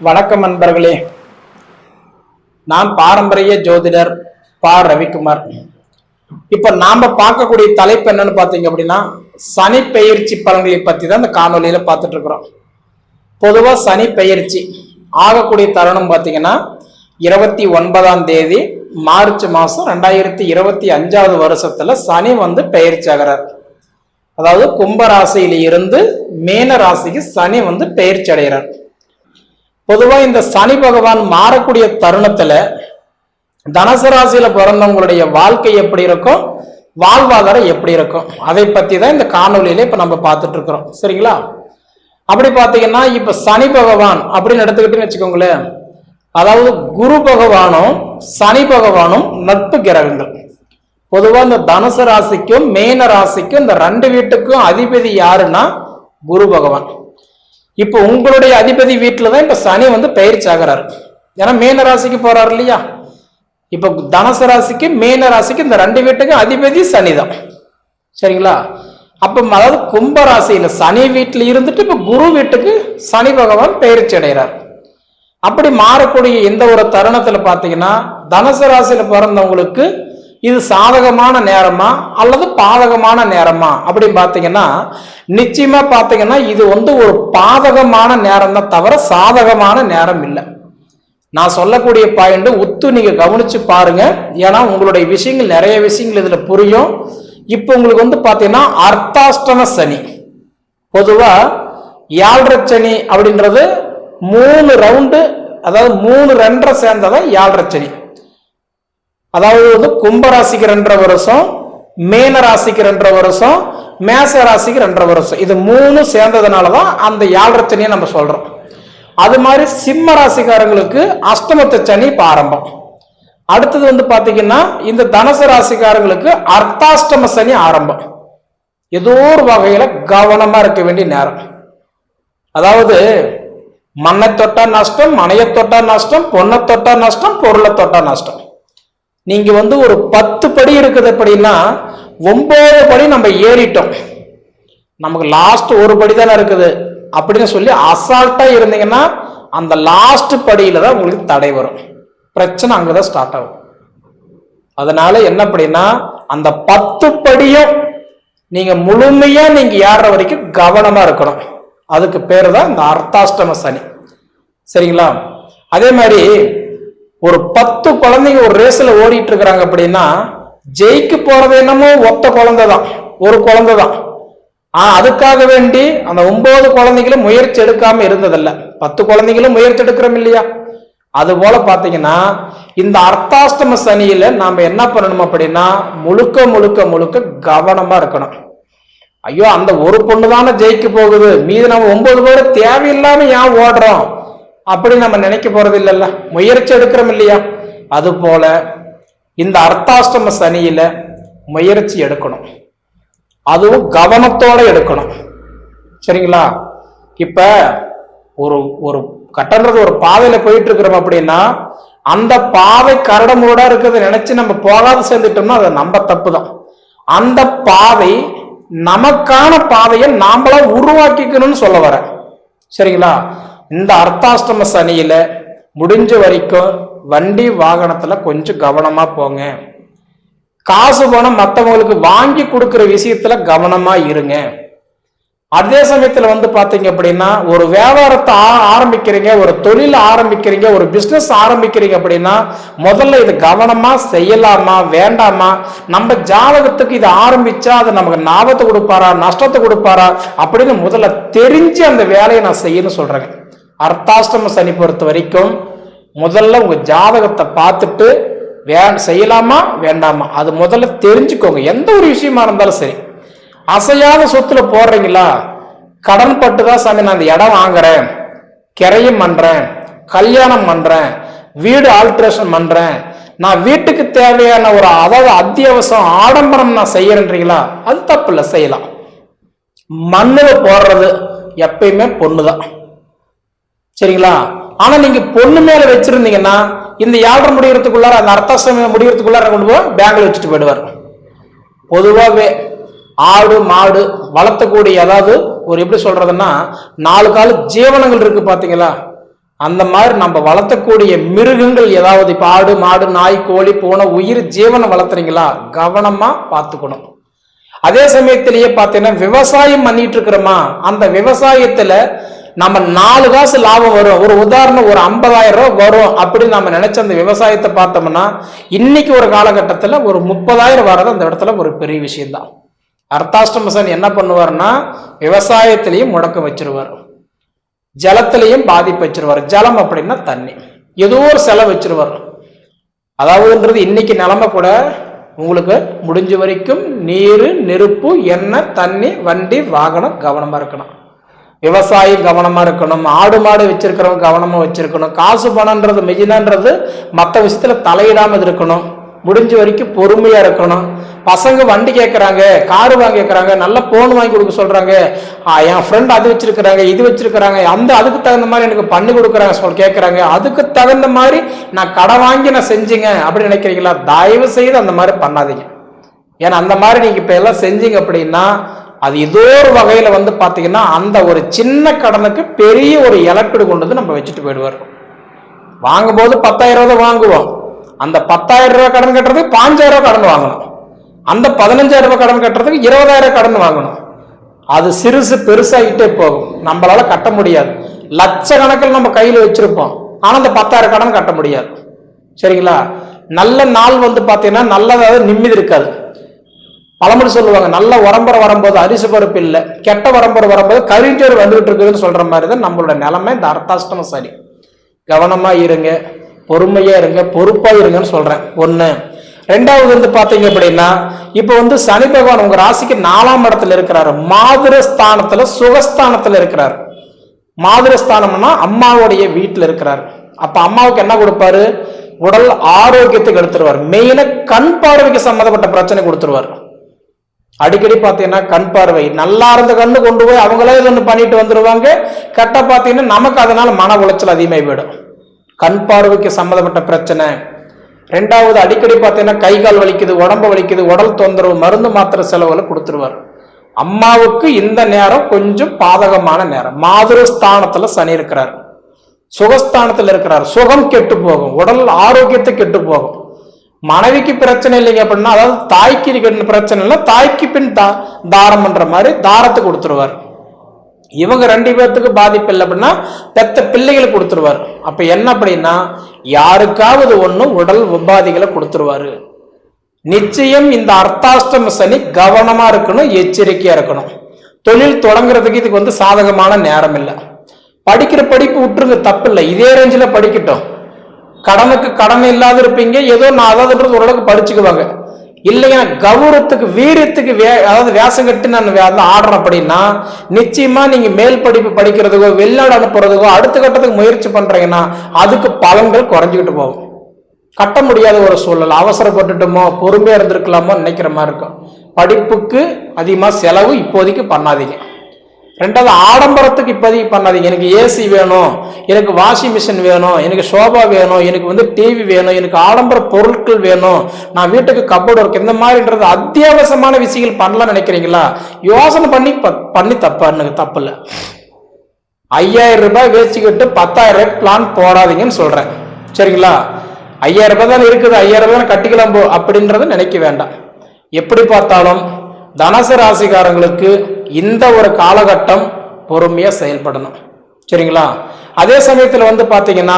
வணக்கம் நண்பர்களே. நான் பாரம்பரிய ஜோதிடர் பா. ரவிக்குமார். இப்ப நாம பார்க்கக்கூடிய தலைப்பு என்னன்னு பாத்தீங்க அப்படின்னா, சனி பெயர்ச்சி பலன்களை பத்தி தான் இந்த காணொலியில பார்த்துட்டு இருக்கிறோம். பொதுவா சனி பெயர்ச்சி ஆகக்கூடிய தருணம் பாத்தீங்கன்னா 29ஆம் தேதி மார்ச் மாசம் 2025 வருஷத்துல சனி பெயர்ச்சி ஆகிறார். அதாவது கும்பராசியில இருந்து மீன ராசிக்கு சனி பெயர்ச்சி அடைகிறார். பொதுவா இந்த சனி பகவான் மாறக்கூடிய தருணத்துல தனுசு ராசியில பிறந்தவங்களுடைய வாழ்க்கை எப்படி இருக்கும், வாழ்வாதாரம் எப்படி இருக்கும், அதை பத்தி தான் இந்த காணொலியில இப்ப நம்ம பார்த்துட்டு இருக்கிறோம். சரிங்களா? அப்படி பாத்தீங்கன்னா இப்ப சனி பகவான் அப்படின்னு எடுத்துக்கிட்டுன்னு வச்சுக்கோங்களேன். அதாவது குரு பகவானும் சனி பகவானும் நட்பு கிரகங்கள். பொதுவா இந்த தனுசு ராசிக்கும் மீன ராசிக்கும் இந்த ரெண்டு வீட்டுக்கும் அதிபதி யாருன்னா குரு பகவான். இப்ப உங்களுடைய அதிபதி வீட்டுலதான் இப்ப சனி பெயர்ச்சி ஆகிறாரு. ஏன்னா மீன ராசிக்கு போறாரு இல்லையா? இப்ப தனுசு ராசிக்கு மீன ராசிக்கு இந்த ரெண்டு வீட்டுக்கும் அதிபதி சனிதான். சரிங்களா? அப்ப அதாவது கும்ப ராசியில சனி வீட்டுல இருந்துட்டு இப்ப குரு வீட்டுக்கு சனி பகவான் பெயர்ச்சி அடைகிறார். அப்படி மாறக்கூடிய இந்த ஒரு தருணத்துல பாத்தீங்கன்னா தனுசு ராசியில பிறந்தவங்களுக்கு இது சாதகமான நேரமா அல்லது பாதகமான நேரமா அப்படின்னு பாத்தீங்கன்னா நிச்சயமா பாத்தீங்கன்னா இது ஒரு பாதகமான நேரம் தான் தவிர சாதகமான நேரம் இல்லை. நான் சொல்லக்கூடிய பாயிண்ட் உத்து நீங்க கவனிச்சு பாருங்க. ஏன்னா உங்களுடைய விஷயங்கள் நிறைய விஷயங்கள் இதுல புரியும். இப்ப உங்களுக்கு பாத்தீங்கன்னா அர்த்தாஷ்டம சனி. பொதுவா 7.5 சனி அப்படின்றது 3 ரவுண்டு, அதாவது 3 2 சேர்ந்ததான் 7.5 சனி. அதாவது கும்பராசிக்கு 2.5 வருஷம், மீன ராசிக்கு 2.5 வருஷம், மேச ராசிக்கு 2.5 வருஷம். இது 3 சேர்ந்ததுனாலதான் அந்த 7.5 சனியை நம்ம சொல்றோம். அது மாதிரி சிம்ம ராசிக்காரங்களுக்கு அஷ்டமத்து சனி ஆரம்பம். அடுத்தது பாத்தீங்கன்னா இந்த தனுசு ராசிக்காரங்களுக்கு அர்த்தாஷ்டம சனி ஆரம்பம். ஏதோ ஒரு வகையில கவனமா இருக்க வேண்டிய நேரம். அதாவது மண்ணை தொட்டா நஷ்டம், மனையை தொட்டா நஷ்டம், பொண்ணை தொட்டா நஷ்டம், பொருளை தொட்டா நஷ்டம். நீங்க ஒரு 10 படி இருக்குது அப்படின்னா 9 படி நம்ம ஏறிட்டோம், நமக்கு லாஸ்ட் ஒரு படி தானே இருக்குது அப்படின்னு சொல்லி அசால்ட்டா இருந்தீங்கன்னா அந்த லாஸ்ட் படியில தான் உங்களுக்கு தடை வரும். பிரச்சனை அங்கதான் ஸ்டார்ட் ஆகும். அதனால என்ன அப்படின்னா அந்த 10 படியும் நீங்க முழுமையா நீங்க ஏறுற வரைக்கும் கவனமா இருக்கணும். அதுக்கு பேரு தான் இந்த அர்த்தாஷ்டம சனி. சரிங்களா? அதே மாதிரி ஒரு 10 குழந்தைங்க ஒரு ரேஸ்ல ஓடிட்டு இருக்கிறாங்க அப்படின்னா ஜெயிக்கு போறது என்னமோ ஒத்த குழந்தை தான், ஒரு குழந்தை தான். அதுக்காக வேண்டி அந்த 9 குழந்தைகளும் முயற்சி எடுக்காம இருந்ததில்ல. 10 குழந்தைகளும் முயற்சி எடுக்கிறோம் இல்லையா? அது போல பாத்தீங்கன்னா இந்த அர்த்தாஷ்டம சனியில நாம என்ன பண்ணணும் அப்படின்னா முழுக்க முழுக்க முழுக்க கவனமா இருக்கணும். ஐயோ அந்த ஒரு பொண்ணு தானே ஜெயிக்க போகுது, மீது நம்ம 9 பேர் தேவையில்லாம ஏன் ஓடுறோம் அப்படி நம்ம நினைக்க போறது இல்லைல்ல, முயற்சி எடுக்கிறோம் இல்லையா? அது போல இந்த அர்த்தாஷ்டம சனியில முயற்சி எடுக்கணும், அதுவும் கவனத்தோட எடுக்கணும். சரிங்களா? இப்ப ஒரு ஒரு கட்டன்றது ஒரு பாதையில போயிட்டு இருக்கிறோம் அப்படின்னா அந்த பாதை கரடமுரடா இருக்கிறத நினைச்சு நம்ம போகாத சேர்ந்துட்டோம்னா அது நம்ம தப்பு தான். அந்த பாதை நமக்கான பாதையை நாமளா உருவாக்கிக்கணும்னு சொல்ல வர. சரிங்களா? இந்த அர்த்தாஷ்டம சனியில முடிஞ்ச வரைக்கும் வண்டி வாகனத்துல கொஞ்சம் கவனமா போங்க. காசு பணம் மற்றவங்களுக்கு வாங்கி கொடுக்கிற விஷயத்துல கவனமா இருங்க. அதே சமயத்துல பாத்தீங்க அப்படின்னா ஒரு வியாபாரத்தை ஆரம்பிக்கிறீங்க, ஒரு தொழில் ஆரம்பிக்கிறீங்க, ஒரு பிசினஸ் ஆரம்பிக்கிறீங்க அப்படின்னா முதல்ல இது கவனமா செய்யலாமா வேண்டாமா, நம்ம ஜாதகத்துக்கு இதை ஆரம்பிச்சா அது நமக்கு லாபத்தை கொடுப்பாரா நஷ்டத்தை கொடுப்பாரா அப்படின்னு முதல்ல தெரிஞ்சு அந்த வேலையை நான் செய்யணும்னு சொல்றேன். அர்த்தாஷ்டம சனி பொறுத்த வரைக்கும் முதல்ல உங்க ஜாதகத்தை பார்த்துட்டு செய்யலாமா வேண்டாமா அது முதல்ல தெரிஞ்சுக்கோங்க. எந்த ஒரு விஷயமா இருந்தாலும் சரி. அசையாத சொத்துல போடுறீங்களா, கடன் பட்டுதான் சாமி நான் அந்த இடம் வாங்குறேன், கிரையம் பண்றேன், கல்யாணம் பண்றேன், வீடு ஆல்ட்ரேஷன் பண்றேன், நான் வீட்டுக்கு தேவையான ஒரு அதாவது அத்தியாவசியம் ஆடம்பரம் நான் செய்யறேன்றீங்களா, அது தப்பு இல்லை, செய்யலாம். மண்ணுல போடுறது எப்பயுமே பொண்ணுதான். சரிங்களா? ஆனா நீங்க பொண்ணு மேல வச்சிருந்தீங்கன்னா இந்த 7.5 முடிகிறதுக்குள்ளார அந்த அர்த்தாஷ்டமம் முடிகிறதுக்குள்ளார கொண்டு போய் பேங்க்ல வச்சுட்டு போயிடுவார். பொதுவாகவே ஆடு மாடு வளர்த்தக்கூடிய, அதாவது ஒரு எப்படி சொல்றதுன்னா 4 கால ஜீவனங்கள் இருக்கு பாத்தீங்களா, அந்த மாதிரி நம்ம வளர்த்தக்கூடிய மிருகங்கள் ஏதாவது இப்ப ஆடு மாடு நாய் கோழி போன உயிர் ஜீவனை வளர்த்துறீங்களா, கவனமா பார்த்துக்கணும். அதே சமயத்திலேயே பார்த்தீங்கன்னா விவசாயம் பண்ணிட்டு இருக்கிறோமா, அந்த விவசாயத்துல நம்ம 4 காசு லாபம் வரும், ஒரு உதாரணம் ஒரு 50,000 ரூபாய் வரும் அப்படின்னு நம்ம நினைச்ச அந்த விவசாயத்தை பார்த்தோம்னா இன்னைக்கு ஒரு காலகட்டத்தில் ஒரு 30,000 வர்றது அந்த இடத்துல ஒரு பெரிய விஷயம்தான். அர்த்தாஷ்டம சனி என்ன பண்ணுவார்னா விவசாயத்திலையும் முடக்கம் வச்சிருவார், ஜலத்திலையும் பாதிப்பு வச்சிருவார். ஜலம் அப்படின்னா தண்ணி, ஏதோ ஒரு செலவு வச்சிருவார். அதாவதுன்றது இன்னைக்கு நிலைமை கூட உங்களுக்கு முடிஞ்ச வரைக்கும் நீர் நெருப்பு எண்ணெய் தண்ணி வண்டி வாகனம் கவனமா இருக்கணும், விவசாயம் கவனமா இருக்கணும், ஆடு மாடு வச்சிருக்கிறவங்க கவனமா வச்சிருக்கணும், காசு பணம்ன்றது மெயினான்றது மற்ற விஷயத்துல தலையிடாம இருக்கணும், முடிஞ்ச வரைக்கும் பொறுமையா இருக்கணும். பசங்க வண்டி கேட்கறாங்க, காரு வாங்கி கேட்கறாங்க, நல்ல போன் வாங்கி கொடுக்க சொல்றாங்க, என் ஃப்ரெண்ட் அது வச்சிருக்கிறாங்க இது வச்சிருக்கிறாங்க, அதுக்கு தகுந்த மாதிரி எனக்கு பண்ணி கொடுக்குறாங்க கேட்கறாங்க, அதுக்கு தகுந்த மாதிரி நான் கடன் வாங்கி நான் செஞ்சீங்க அப்படின்னு நினைக்கிறீங்களா, தயவு செய்து அந்த மாதிரி பண்ணாதீங்க. ஏன்னா அந்த மாதிரி நீங்க இப்ப எல்லாம் செஞ்சீங்க அப்படின்னா அது ஏதோ ஒரு வகையில பாத்தீங்கன்னா அந்த ஒரு சின்ன கடனுக்கு பெரிய ஒரு இழப்பீடு கொண்டு வந்து நம்ம வச்சுட்டு போயிடுவார். வாங்கும் போது 10,000 ரூபாய் வாங்குவோம், அந்த 10,000 ரூபாய் கடன் கட்டுறதுக்கு 5,000 ரூபாய் கடன் வாங்கணும், அந்த 15,000 ரூபாய் கடன் கட்டுறதுக்கு 20,000 கடன் வாங்கணும். அது சிறுசு பெருசாகிட்டே போகும், நம்மளால கட்ட முடியாது. லட்சக்கணக்கில் நம்ம கையில் வச்சிருப்போம், ஆனா அந்த 10,000 கடன் கட்ட முடியாது. சரிங்களா? நல்ல நாள் பாத்தீங்கன்னா நல்லதாவது நிம்மதி இருக்காது. பழமொழி சொல்லுவாங்க, நல்ல உரம்பரை வரும்போது அரிசி பருப்பு இல்லை, கெட்ட உரம்பரை வரும்போது கரிஞ்சோறு வந்துகிட்டு இருக்குதுன்னு சொல்ற மாதிரி தான் நம்மளோட நிலைமை. இந்த அர்த்தாஷ்டம சரி, கவனமா இருங்க, பொறுமையா இருங்க, பொறுப்பா இருங்கன்னு சொல்றேன். ஒண்ணு. ரெண்டாவது பாத்தீங்க அப்படின்னா இப்ப சனி பகவான் உங்க ராசிக்கு 4ஆம் இடத்துல இருக்கிறாரு, மாதிரஸ்தானத்துல சுகஸ்தானத்துல இருக்கிறாரு. மாதிரஸ்தானம்னா அம்மாவுடைய வீட்டுல இருக்கிறாரு. அப்ப அம்மாவுக்கு என்ன கொடுப்பாரு, உடல் ஆரோக்கியத்துக்கு எடுத்துருவார். மெயினா கண் பார்வைக்கு சம்பந்தப்பட்ட பிரச்சனை கொடுத்துருவார். அடிக்கடி பாத்தீங்கன்னா கண் பார்வை நல்லா இருந்த கண்ணு கொண்டு போய் அவங்களே ஒண்ணு பண்ணிட்டு வந்துருவாங்க, கரெக்டா பாத்தீங்கன்னா நமக்கு அதனால மன உளைச்சல் அதிகமாகி போயிடும். கண் பார்வைக்கு சம்பந்தப்பட்ட பிரச்சனை. ரெண்டாவது அடிக்கடி பாத்தீங்கன்னா கை கால் வலிக்குது, உடம்பு வலிக்குது, உடல் தொந்தரவு, மருந்து மாத்திரை செலவுகளை கொடுத்துருவார். அம்மாவுக்கு இந்த நேரம் கொஞ்சம் பாதகமான நேரம். மாதிரஸ்தானத்துல சனி இருக்கிறார், சுகஸ்தானத்துல இருக்கிறார். சுகம் கெட்டு போகும், உடல் ஆரோக்கியத்தை கெட்டு போகும். மனைவிக்கு பிரச்சனை இல்லைங்க அப்படின்னா, அதாவது தாய்க்கு பிரச்சனை இல்லை, தாய்க்கு பின் தாரம் பண்ற மாதிரி தாரத்தை கொடுத்துருவார். இவங்க 2 பேர்த்துக்கு பாதிப்பு இல்லை அப்படின்னா பெத்த பிள்ளைகளுக்கு கொடுத்துருவார். அப்ப என்ன அப்படின்னா யாருக்காவது ஒண்ணு உடல் உபாதிகளை கொடுத்துருவாரு. நிச்சயம் இந்த அர்த்தாஷ்டம சனி கவனமா இருக்கணும், எச்சரிக்கையா இருக்கணும். தொழில் தொடங்குறதுக்கு இதுக்கு சாதகமான நேரம் இல்லை. படிக்கிற படிப்பு விட்டுருங்க, தப்பு இல்லை, இதே ரேஞ்சில் படிக்கட்டும். கடனுக்கு கடன் இல்லாத இருப்பீங்க, ஏதோ நான் அதாவதுன்றது ஓரளவுக்கு படிச்சுக்குவாங்க. இல்லையா கௌரவத்துக்கு வீரியத்துக்கு அதாவது வேஷம் கட்டி நான் ஆடுறேன் அப்படின்னா நிச்சயமா நீங்க மேல் படிப்பு படிக்கிறதுக்கோ வெளிநாடு அனுப்புறதுக்கோ அடுத்த கட்டத்துக்கு முயற்சி பண்றீங்கன்னா அதுக்கு பலன்கள் குறைஞ்சிக்கிட்டு போகும். கட்ட முடியாத ஒரு சூழல், அவசரப்பட்டுட்டோமோ பொறுமையா இருந்திருக்கலாமோ நினைக்கிற மாதிரி இருக்கும். படிப்புக்கு அதிகமா செலவு இப்போதைக்கு பண்ணாதீங்க. ரெண்டாவது ஆடம்பரத்துக்கு இப்போதைக்கு பண்ணாதீங்க. எனக்கு ஏசி வேணும், எனக்கு வாஷிங் மிஷின் வேணும், எனக்கு சோபா வேணும், எனக்கு டிவி வேணும், எனக்கு ஆடம்பர பொருட்கள் வேணும், நான் வீட்டுக்கு கப்போர்டு இருக்கு, இந்த மாதிரின்றது அத்தியாவசியமான விஷயங்கள் பண்ணலாம் நினைக்கிறீங்களா, யோசனை பண்ணி தப்பு இல்லை. 5,000 ரூபாய் வேச்சிக்கிட்டு 10,000 ரூபாய் பிளான் போடாதீங்கன்னு சொல்றேன். சரிங்களா? 5,000 ரூபாய் தான் இருக்குது, 5,000 ரூபாய் கட்டிக்கலாம் போ அப்படின்றத நினைக்க வேண்டாம். எப்படி பார்த்தாலும் தனுசு ராசிக்காரங்களுக்கு இந்த ஒரு காலகட்டம் பொறுமையா செயல்படணும். சரிங்களா? அதே சமயத்துல பாத்தீங்கன்னா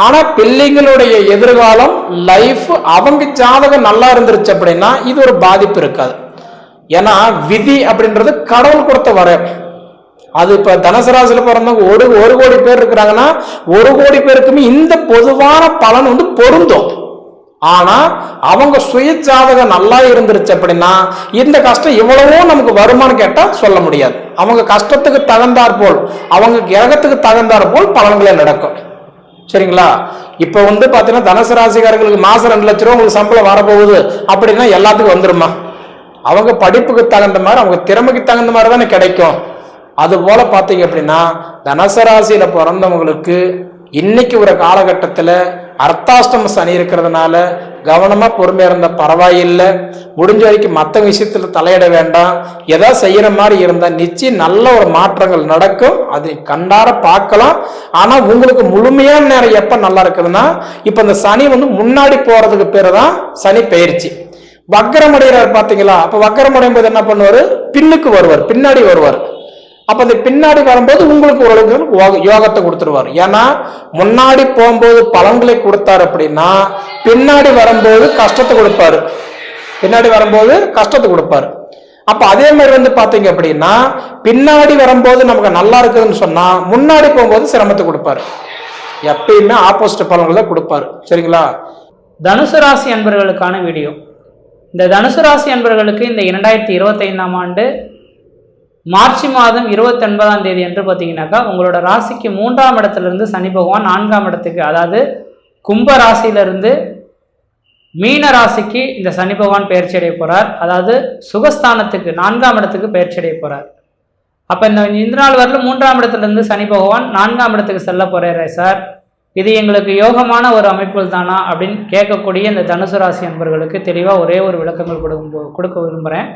ஆனா பிள்ளைங்களுடைய எதிர்காலம் லைஃப் அவங்க ஜாதகம் நல்லா இருந்துருச்சு அப்படின்னா இது ஒரு பாதிப்பு இருக்காது. ஏன்னா விதி அப்படின்றது கடவுள் கொடுத்த வர. அது இப்ப தனுசு ராசியில பிறந்தவங்க 1 கோடி பேர் இருக்கிறாங்கன்னா 1 கோடி பேருக்குமே இந்த பொதுவான பலன் பொருந்தும். ஆனா அவங்க சுய ஜாதகம் நல்லா இருந்துருச்சு அப்படின்னா இந்த கஷ்டம் இவ்வளவோ நமக்கு வருமானம் கேட்டா சொல்ல முடியாது. அவங்க கஷ்டத்துக்கு தகுந்தாற் போல், அவங்க கிரகத்துக்கு தகுந்தாற் போல் பலன்களே நடக்கும். சரிங்களா? இப்ப பாத்தீங்கன்னா தனுசு ராசிக்காரங்களுக்கு மாசம் 2 லட்சம் ரூபாய் உங்களுக்கு சம்பளம் வரப்போகுது அப்படின்னா எல்லாத்துக்கும் வந்துருமா? அவங்க படிப்புக்கு தகுந்த மாதிரி, அவங்க திறமைக்கு தகுந்த மாதிரி தானே கிடைக்கும். அது போல பாத்தீங்க அப்படின்னா தனுசு ராசியில பிறந்தவங்களுக்கு இன்னைக்கு ஒரு காலகட்டத்துல அர்த்தாஷ்டம சனி இருக்கிறதுனால கவனமா பொறுமையா இருந்தா பரவாயில்லை. முடிஞ்ச வரைக்கும் மற்ற விஷயத்துல தலையிட வேண்டாம். எதாவது செய்யற மாதிரி இருந்தா நிச்சயம் நல்ல ஒரு மாற்றங்கள் நடக்கும். அதை கண்டார பார்க்கலாம். ஆனா உங்களுக்கு முழுமையான நேரம் எப்ப நல்லா இருக்குதுன்னா, இப்ப இந்த சனி முன்னாடி போறதுக்கு பேரு தான் சனி பெயர்ச்சி. வக்கரமடைகிறார் பாத்தீங்களா? அப்ப வக்கரமடையும் போது என்ன பண்ணுவாரு, பின்னுக்கு வருவார், பின்னாடி வருவார். அப்ப அந்த பின்னாடி வரும்போது உங்களுக்கு ஓரளவுக்கு யோகத்தை கொடுத்துருவார். ஏன்னா முன்னாடி போகும்போது பலன்களை கொடுத்தாரு அப்படின்னா பின்னாடி வரும்போது கஷ்டத்தை கொடுப்பாரு, பின்னாடி வரும்போது கஷ்டத்தை கொடுப்பாரு. அப்ப அதே மாதிரி பாத்தீங்க அப்படின்னா பின்னாடி வரும்போது நமக்கு நல்லா இருக்குதுன்னு சொன்னா முன்னாடி போகும்போது சிரமத்தை கொடுப்பாரு. எப்பயுமே ஆப்போசிட் பலன்களை கொடுப்பாரு. சரிங்களா? தனுசு ராசி அன்பர்களுக்கான வீடியோ. இந்த தனுசு ராசி அன்பர்களுக்கு இந்த 2025ஆம் ஆண்டு மார்ச் மாதம் 29ஆம் தேதி என்று பார்த்தீங்கன்னாக்கா உங்களோட ராசிக்கு 3ஆம் இடத்திலிருந்து சனி பகவான் 4ஆம் இடத்துக்கு, அதாவது கும்ப ராசியிலிருந்து மீன ராசிக்கு இந்த சனி பகவான் பயிற்சி அடைய போறார். அதாவது சுகஸ்தானத்துக்கு 4ஆம் இடத்துக்கு பயிற்சி அடைய போறார். அப்ப இந்த நாள் வரல 3ஆம் இடத்திலிருந்து சனி பகவான் 4ஆம் இடத்துக்கு செல்ல போறாரு. சார், இது எங்களுக்கு யோகமான ஒரு அமைப்புகள் தானா அப்படின்னு கேட்கக்கூடிய இந்த தனுசு ராசி அன்பர்களுக்கு தெளிவாக ஒரே ஒரு விளக்கங்கள் கொடுக்க விரும்புகிறேன்.